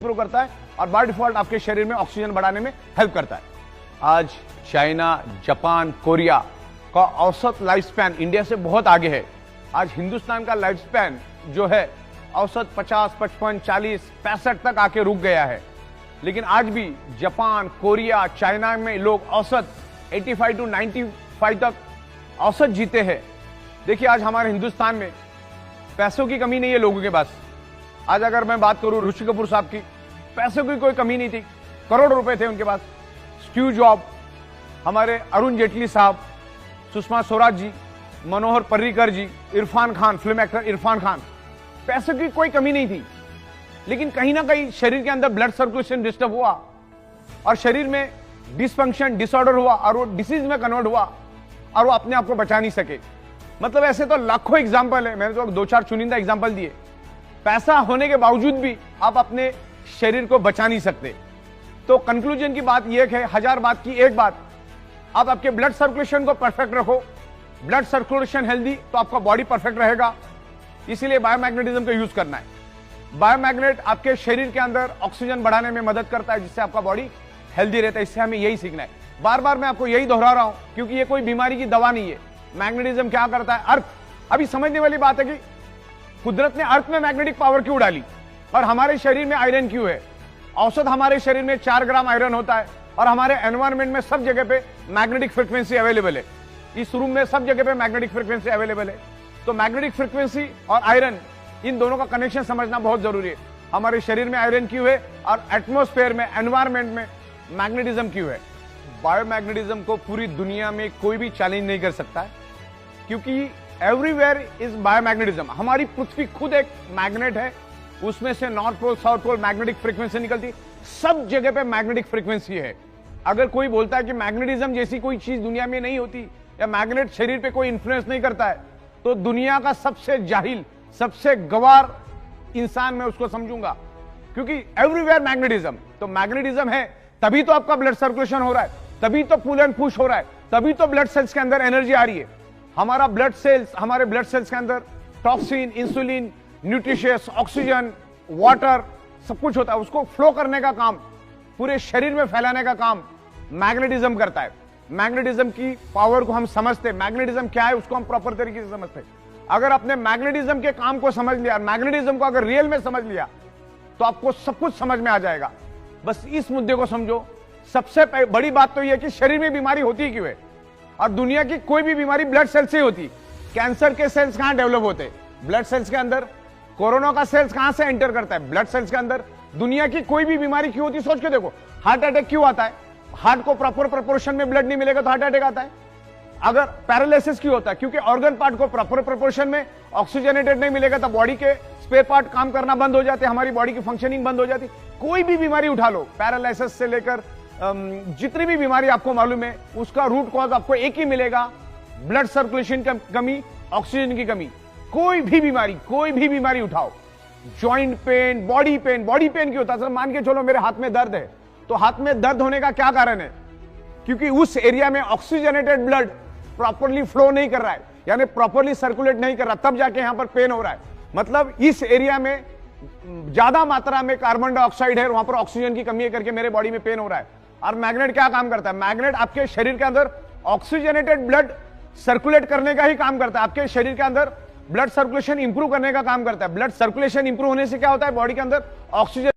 Improve करता है और बाय डिफॉल्ट आपके शरीर में ऑक्सीजन बढ़ाने में हेल्प करता है। आज चाइना, जापान, कोरिया का औसत लाइफ स्पैन इंडिया से बहुत आगे है। आज हिंदुस्तान का लाइफ स्पैन जो है औसत 50, 55, 40, 65 तक आके रुक गया है। लेकिन आज भी जापान, कोरिया, चाइना में लोग औसत 85 to 95 तक औसत जीते हैं। देखिए आज हमारे हिंदुस्तान में पैसों की कमी नहीं है लोगों के पास। आज अगर मैं बात करूं ऋषि कपूर साहब की, पैसों की कोई कमी नहीं थी, करोड़ रुपए थे उनके पास। स्टीव जॉब, हमारे अरुण जेटली साहब, सुषमा स्वराज जी, मनोहर पर्रिकर जी, इरफान खान, फिल्म एक्टर इरफान खान, पैसों की कोई कमी नहीं थी। लेकिन कहीं ना कहीं शरीर के अंदर ब्लड सर्कुलेशन डिस्टर्ब हुआ और शरीर में डिसफंक्शन, डिसऑर्डर हुआ और वो डिसीज में कन्वर्ट हुआ और वो अपने आप को बचा नहीं सके। मतलब ऐसे तो लाखों एग्जाम्पल है, मैंने तो 2-4 चुनिंदा एग्जाम्पल दिए। पैसा होने के बावजूद भी आप अपने शरीर को बचा नहीं सकते। तो कंक्लूजन की बात यह है, 1000 बात की एक बात, आप आपके ब्लड सर्कुलेशन को परफेक्ट रखो। ब्लड सर्कुलेशन हेल्दी तो आपका बॉडी परफेक्ट रहेगा। इसीलिए बायोमैग्नेटिज्म का यूज करना है। बायोमैग्नेट आपके शरीर के अंदर ऑक्सीजन बढ़ाने में मदद करता है, जिससे आपका बॉडी हेल्दी रहता है। इससे हमें यही सीखना है। बार बार मैं आपको यही दोहरा रहा हूं क्योंकि ये कोई बीमारी की दवा नहीं है। मैग्नेटिज्म क्या करता है? अर्थ। अभी समझने वाली बात है कि कुदरत ने अर्थ में मैग्नेटिक पावर क्यों डाली और हमारे शरीर में आयरन क्यों है। औसत हमारे शरीर में 4 ग्राम आयरन होता है और हमारे एनवायरमेंट में सब जगह पे मैग्नेटिक फ्रीक्वेंसी अवेलेबल है। इस रूम में सब जगह पे मैग्नेटिक फ्रीक्वेंसी अवेलेबल है। तो मैग्नेटिक फ्रीक्वेंसी और आयरन, इन दोनों का कनेक्शन समझना बहुत जरूरी है। हमारे शरीर में आयरन क्यों है और एटमॉस्फेयर में, एनवायरमेंट में मैग्नेटिज्म क्यों है। बायोमैग्नेटिज्म को पूरी दुनिया में कोई भी चैलेंज नहीं कर सकता है क्योंकि एवरीवेयर इज बायोमैग्नेटिज्म। हमारी पृथ्वी खुद एक मैग्नेट है, उसमें से north pole, south pole magnetic frequency निकलती, सब जगह पे मैग्नेटिक फ्रीक्वेंसी है। अगर कोई बोलता है कि मैग्नेटिज्म जैसी कोई चीज दुनिया में नहीं होती या मैग्नेट शरीर पे कोई इंफ्लुएंस नहीं करता है, तो दुनिया का सबसे जाहिल, सबसे गवार इंसान मैं उसको समझूंगा। क्योंकि एवरीवेयर मैग्नेटिज्म, तो मैग्नेटिज्म है तभी तो आपका ब्लड सर्कुलेशन हो रहा है, तभी तो पुल एंड पुश हो रहा है, तभी तो ब्लड सेल्स के अंदर एनर्जी आ रही है। हमारा ब्लड सेल्स, हमारे ब्लड सेल्स के अंदर toxin, insulin, nutritious, oxygen, water सब कुछ होता है। उसको फ्लो करने का काम, पूरे शरीर में फैलाने का काम मैग्नेटिज्म करता है। मैग्नेटिज्म की पावर को हम समझते, मैग्नेटिज्म क्या है उसको हम प्रॉपर तरीके से समझते। अगर आपने मैग्नेटिज्म के काम को समझ लिया, मैग्नेटिज्म को अगर रियल में समझ लिया, तो आपको सब कुछ समझ में आ जाएगा। बस इस मुद्दे को समझो। सबसे बड़ी बात तो यह है कि शरीर में बीमारी होती क्यों है, और दुनिया की कोई भी बीमारी ब्लड सेल से होती। कैंसर के सेल्स कहां डेवलप होते? ब्लड सेल्स के अंदर। कोरोना का सेल्स कहां से एंटर करता है? ब्लड सेल्स के अंदर। दुनिया की कोई भी बीमारी क्यों होती? सोच के देखो। हार्ट अटैक क्यों आता है? हार्ट को प्रॉपर प्रोपोर्शन में ब्लड नहीं मिलेगा तो हार्ट अटैक आता है। अगर पैरालिसिस क्यों होता है? क्योंकि ऑर्गन पार्ट को प्रॉपर प्रोपोर्शन में ऑक्सीजनेटेड नहीं मिलेगा तो बॉडी के स्पेयर पार्ट काम करना बंद हो जाते हैं, हमारी बॉडी की फंक्शनिंग बंद हो जाती। कोई भी बीमारी उठा लो, पैरालिसिस से लेकर जितनी भी बीमारी आपको मालूम है, उसका रूट कॉज आपको एक ही मिलेगा, ब्लड सर्कुलेशन की कमी, ऑक्सीजन की कमी। कोई भी बीमारी उठाओ, जॉइंट पेन, बॉडी पेन क्यों होता है? मान के चलो मेरे हाथ में दर्द है, तो हाथ में दर्द होने का क्या कारण है? क्योंकि उस एरिया में ऑक्सीजनेटेड ब्लड प्रॉपरली फ्लो नहीं कर रहा है, यानी प्रॉपरली सर्कुलेट नहीं कर रहा, तब जाके यहां पर पेन हो रहा है। मतलब इस एरिया में ज्यादा मात्रा में कार्बन डाइऑक्साइड है, वहां पर ऑक्सीजन की कमी है करके मेरे बॉडी में पेन हो रहा है। और मैग्नेट क्या काम करता है? मैग्नेट आपके शरीर के अंदर ऑक्सीजनेटेड ब्लड सर्कुलेट करने का ही काम करता है। आपके शरीर के अंदर ब्लड सर्कुलेशन इंप्रूव करने का काम करता है। ब्लड सर्कुलेशन इंप्रूव होने से क्या होता है? बॉडी के अंदर ऑक्सीजन